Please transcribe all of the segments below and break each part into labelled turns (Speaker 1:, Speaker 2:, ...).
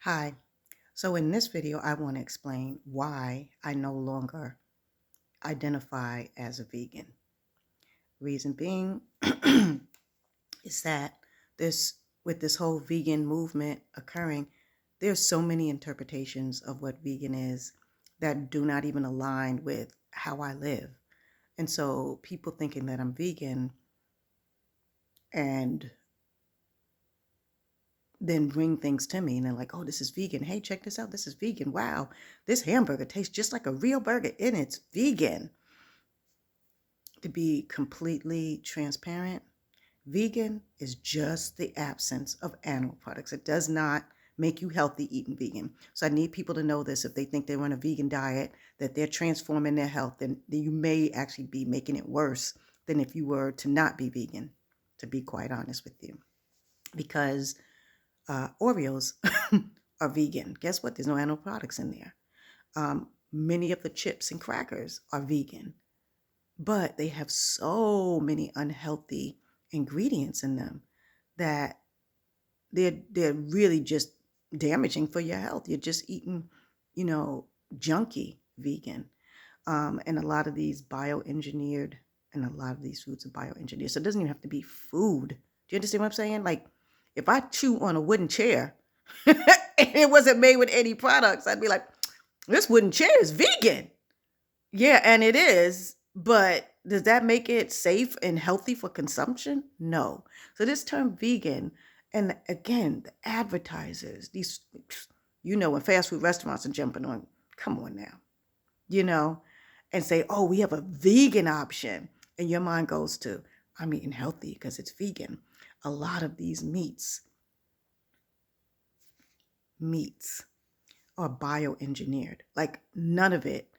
Speaker 1: Hi. So in this video, I want to explain why I no longer identify as a vegan. Reason being is that this with this whole vegan movement occurring, there's so many interpretations of what vegan is that do not even align with how I live. And so people thinking that I'm vegan and then bring things to me and they're like, oh, this is vegan. Hey, check this out. This is vegan. Wow, this hamburger tastes just like a real burger and it's vegan. To be completely transparent, vegan is just the absence of animal products. It does not make you healthy eating vegan. So I need people to know this. If they think they're on a vegan diet, that they're transforming their health, then you may actually be making it worse than if you were to not be vegan, to be quite honest with you. Because Oreos are vegan. Guess what? There's no animal products in there. Many of the chips and crackers are vegan, but they have so many unhealthy ingredients in them that they're really just damaging for your health. You're just eating, you know, junky vegan. And a lot of these bioengineered, and a lot of these foods are bioengineered. So it doesn't even have to be food. Do you understand what I'm saying? Like, if I chew on a wooden chair and it wasn't made with any products, I'd be like, this wooden chair is vegan. Yeah, and it is, but does that make it safe and healthy for consumption? No. So this term vegan, and again, the advertisers, these, when fast food restaurants are jumping on, come on now, you know, and say, oh, we have a vegan option. And your mind goes to, I'm eating healthy because it's vegan. A lot of these meats are bioengineered. Like none of it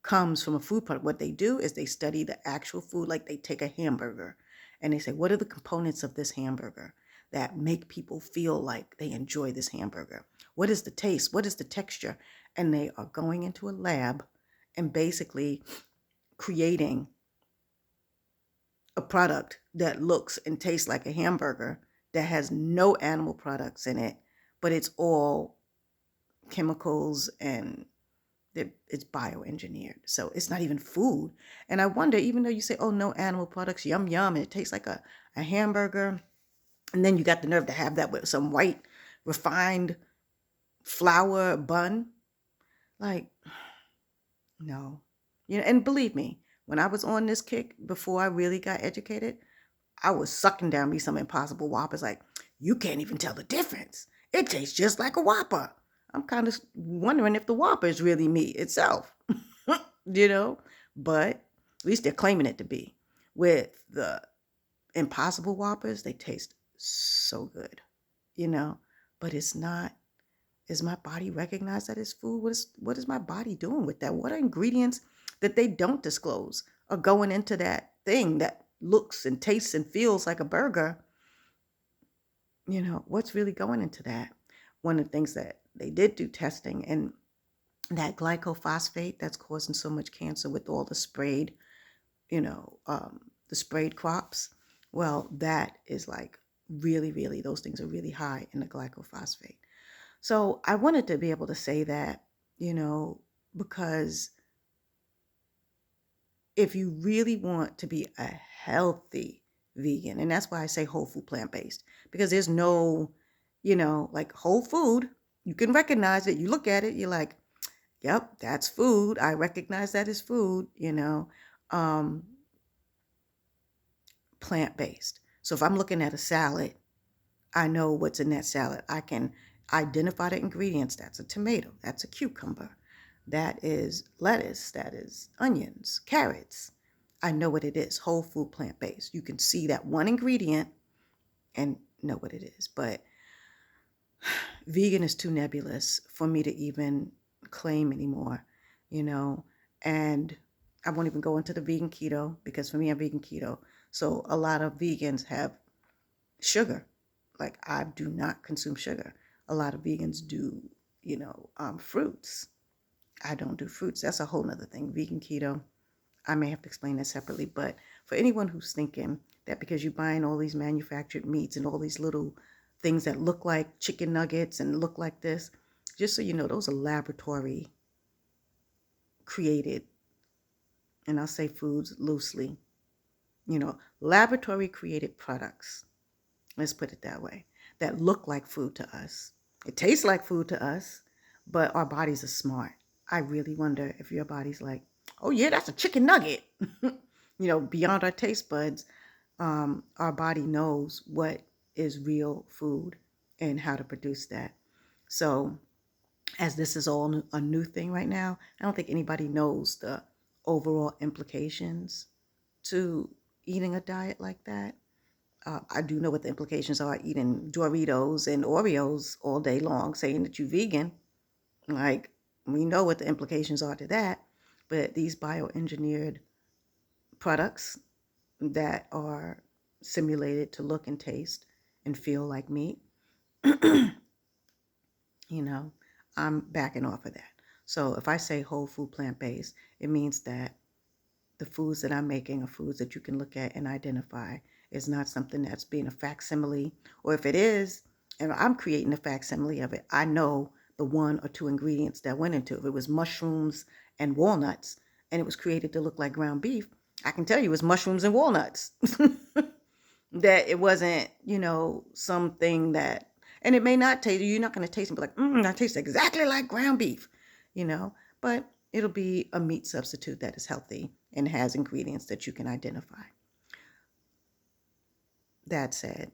Speaker 1: comes from a food product. What they do is they study the actual food, like they take a hamburger and they say, what are the components of this hamburger that make people feel like they enjoy this hamburger? What is the taste? What is the texture? And they are going into a lab and basically creating a product that looks and tastes like a hamburger that has no animal products in it, but it's all chemicals and it's bioengineered. So it's not even food. And I wonder, even though you say, oh, no animal products, yum, yum, and it tastes like a hamburger, and then you got the nerve to have that with some white refined flour bun. Like, no. And believe me, when I was on this kick before I really got educated, I was sucking down me some Impossible Whoppers. Like, you can't even tell the difference. It tastes just like a Whopper. I'm kind of wondering if the Whopper is really meat itself, you know? But at least they're claiming it to be. With the Impossible Whoppers, they taste so good, you know? But it's not. Is my body recognize that it's food? What is my body doing with that? What are ingredients that they don't disclose are going into that thing that looks and tastes and feels like a burger? What's really going into that? One of the things that they did do testing, and that glycophosphate that's causing so much cancer with all the sprayed, the sprayed crops. Well, that is like really, really, those things are really high in the glycophosphate. So I wanted to be able to say that, because if you really want to be a healthy vegan, and that's why I say whole food plant-based, because there's no, like whole food, you can recognize it. You look at it, you're like, yep, that's food. I recognize that as food, um, plant-based. So if I'm looking at a salad, I know what's in that salad. I can identify the ingredients. That's a tomato. That's a cucumber. That is lettuce. That is onions, carrots. I know what it is. Whole food, plant-based. You can see that one ingredient and know what it is. But vegan is too nebulous for me to even claim anymore, and I won't even go into the vegan keto because for me, I'm vegan keto. So a lot of vegans have sugar. Like I do not consume sugar. A lot of vegans do, fruits. I don't do fruits. That's a whole nother thing. Vegan keto. I may have to explain that separately. But for anyone who's thinking that because you're buying all these manufactured meats and all these little things that look like chicken nuggets and look like this, just so you know, those are laboratory created, and I'll say foods loosely, laboratory created products. Let's put it that way, that look like food to us. It tastes like food to us, but our bodies are smart. I really wonder if your body's like, oh yeah, that's a chicken nugget. Beyond our taste buds, our body knows what is real food and how to produce that. So, as this is all a new thing right now, I don't think anybody knows the overall implications to eating a diet like that. I do know what the implications are eating Doritos and Oreos all day long, saying that you're vegan. Like, we know what the implications are to that. But these bioengineered products that are simulated to look and taste and feel like meat, I'm backing off of that. So if I say whole food plant-based, it means that the foods that I'm making are foods that you can look at and identify. It's not something that's being a facsimile, or if it is, and I'm creating a facsimile of it, I know the 1 or 2 ingredients that went into it. If it was mushrooms and walnuts, and it was created to look like ground beef, I can tell you it's mushrooms and walnuts. That it wasn't, something that, and it may not taste, you're not going to taste and be like, that tastes exactly like ground beef, but it'll be a meat substitute that is healthy and has ingredients that you can identify. That said,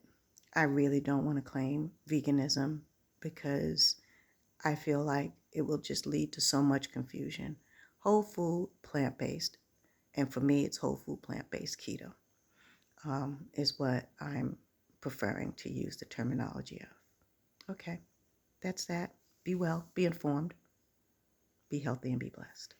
Speaker 1: I really don't want to claim veganism because I feel like it will just lead to so much confusion. Whole food, plant-based, and for me, it's whole food, plant-based keto, is what I'm preferring to use the terminology of. Okay, that's that. Be well, be informed, be healthy, and be blessed.